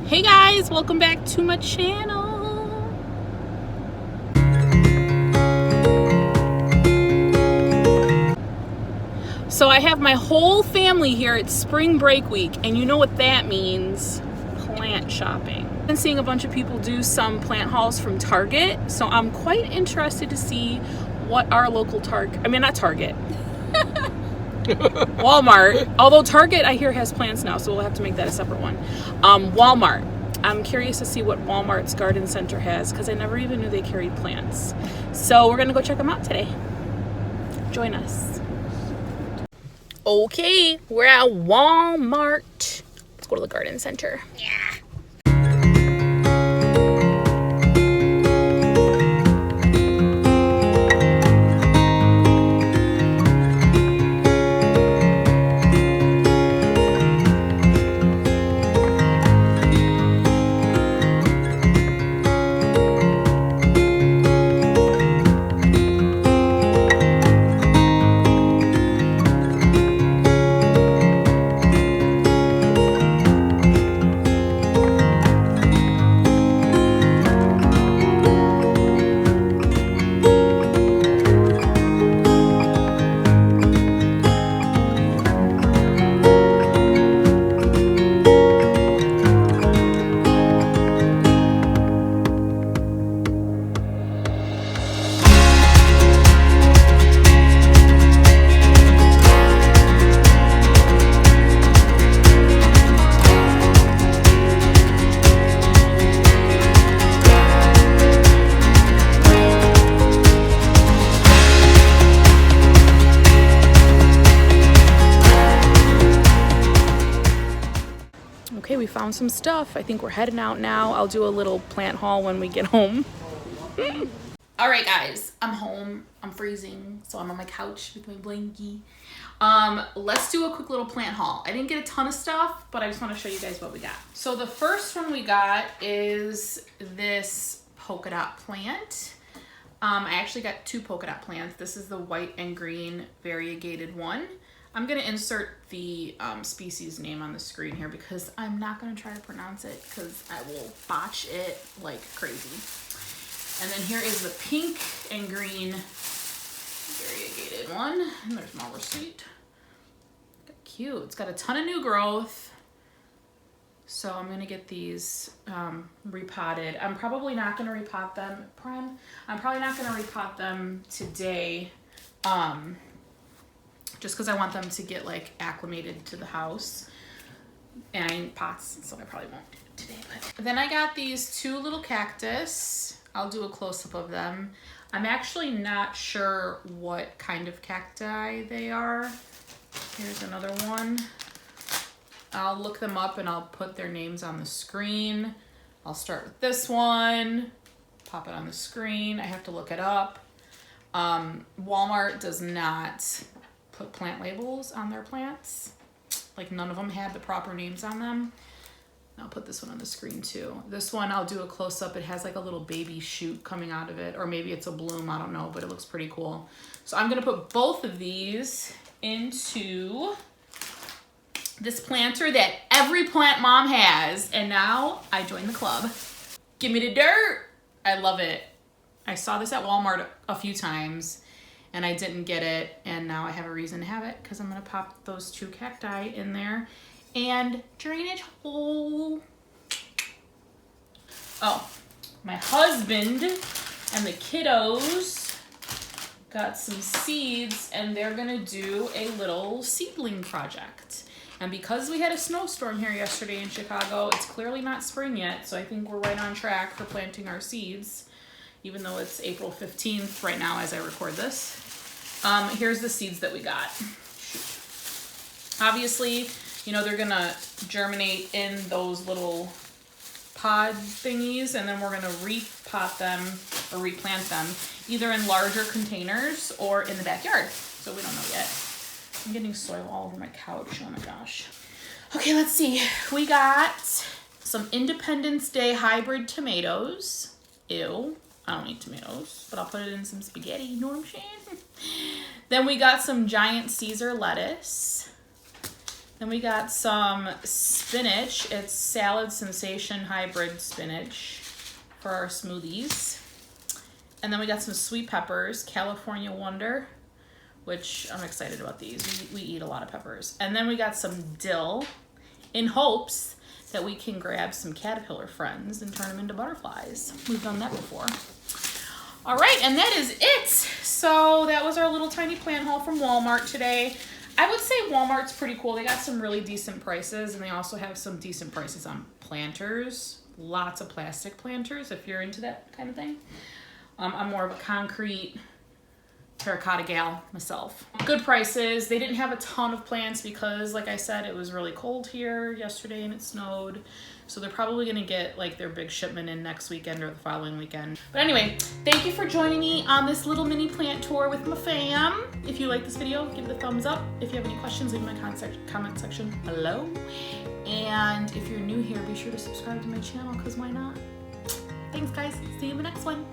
Hey guys, welcome back to my channel. So I have my whole family here. It's spring break week, and you know what that means: plant shopping. I've been seeing a bunch of people do some plant hauls from Target, so I'm quite interested to see what our local Walmart, although Target I hear has plants now, so we'll have to make that a separate one. Walmart. I'm curious to see what Walmart's garden center has, because I never even knew they carried plants. So we're gonna go check them out today. Join us. Okay, we're at Walmart. Let's go to the garden center. Yeah. Okay, we found some stuff. I think we're heading out now. I'll do a little plant haul when we get home. All right, guys, I'm home. I'm freezing, so I'm on my couch with my blankie. Let's do a quick little plant haul. I didn't get a ton of stuff, but I just want to show you guys what we got. So the first one we got is this polka dot plant. I actually got two polka dot plants. This is the white and green variegated one. I'm gonna insert the species name on the screen here because I'm not gonna try to pronounce it because I will botch it like crazy. And then here is the pink and green variegated one. And there's my receipt. Cute. It's got a ton of new growth. So I'm gonna get these repotted. I'm probably not gonna repot them. I'm probably not gonna repot them today. Just because I want them to get like acclimated to the house. And I need pots, so I probably won't do it today. But then I got these two little cactus. I'll do a close-up of them. I'm actually not sure what kind of cacti they are. Here's another one. I'll look them up and I'll put their names on the screen. I'll start with this one, pop it on the screen. I have to look it up. Walmart does not put plant labels on their plants. Like none of them had the proper names on them. I'll put this one on the screen too. This one I'll do a close-up. It has like a little baby shoot coming out of it, or maybe it's a bloom, I don't know, but it looks pretty cool. So I'm gonna put both of these into this planter that every plant mom has, and now I join the club. Give me the dirt. I love it. I saw this at Walmart a few times and I didn't get it, and now I have a reason to have it because I'm gonna pop those two cacti in there. And drainage hole. Oh, my husband and the kiddos got some seeds and they're gonna do a little seedling project. And because we had a snowstorm here yesterday in Chicago, it's clearly not spring yet, so I think we're right on track for planting our seeds, even though it's April 15th right now as I record this. Here's the seeds that we got. Shoot. Obviously, you know, they're gonna germinate in those little pod thingies, and then we're gonna repot them or replant them either in larger containers or in the backyard. So we don't know yet. I'm getting soil all over my couch. Oh my gosh. Okay, let's see. We got some Independence Day hybrid tomatoes. Ew. I don't eat tomatoes, but I'll put it in some spaghetti. You know what I'm saying? Then we got some giant Caesar lettuce. Then we got some spinach. It's Salad Sensation Hybrid Spinach for our smoothies. And then we got some sweet peppers, California Wonder, which I'm excited about these. We eat a lot of peppers. And then we got some dill in hopes that we can grab some caterpillar friends and turn them into butterflies. We've done that before. All right, and that is it. So that was our little tiny plant haul from Walmart today. I would say Walmart's pretty cool. They got some really decent prices, and they also have some decent prices on planters. Lots of plastic planters if you're into that kind of thing. I'm more of a concrete Terra Cotta gal myself. Good prices. They didn't have a ton of plants because, like I said, it was really cold here yesterday and it snowed. So they're probably gonna get like their big shipment in next weekend or the following weekend. But anyway, thank you for joining me on this little mini plant tour with my fam. If you like this video, give it a thumbs up. If you have any questions, leave them in my comment section below. And if you're new here, be sure to subscribe to my channel because why not? Thanks guys, see you in the next one.